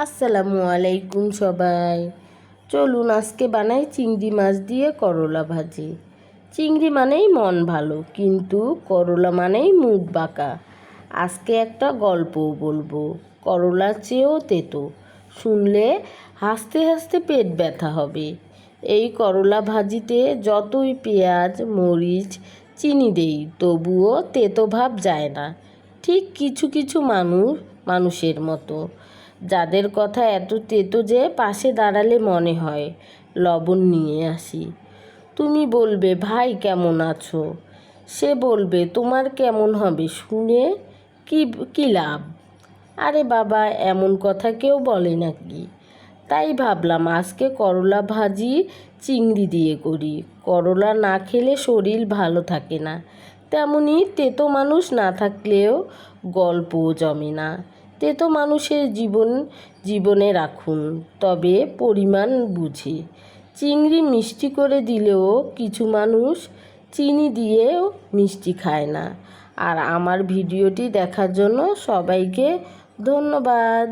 আসসালামু আলাইকুম সবাই। চলুন আজকে বানাই চিংড়ি মাছ দিয়ে করলা ভাজি। চিংড়ি মানেই মন ভালো, কিন্তু করলা মানেই মুখ বাঁকা। আজকে একটা গল্পও বলবো, করলার চেয়েও তেতো। শুনলে হাসতে হাসতে পেট ব্যথা হবে। এই করলা ভাজিতে যতই পেঁয়াজ, মরিচ, চিনি দেই, তবুও তেতো ভাব যায় না। ঠিক কিছু কিছু মানুষের মতো, যাদের কথা এত তেতো যে পাশে দাঁড়ালে মনে হয় লবণ নিয়ে আসি। তুমি বলবে, ভাই কেমন আছো? সে বলবে, তোমার কেমন হবে শুনে কি কি লাভ? আরে বাবা, এমন কথা কেউ বলে নাকি? তাই ভাবলাম আজকে করলা ভাজি চিংড়ি দিয়ে করি। করলা না খেলে শরীর ভালো থাকে না, তেমনি তেতো মানুষ না থাকলেও গল্পও জমে না। তেতো মানুষের জীবনে রাখুন, তবে পরিমাণ বুঝে। চিংড়ি মিষ্টি করে দিলেও কিছু মানুষ চিনি দিয়েও মিষ্টি খায় না। আর আমার ভিডিওটি দেখার জন্য সবাইকে ধন্যবাদ।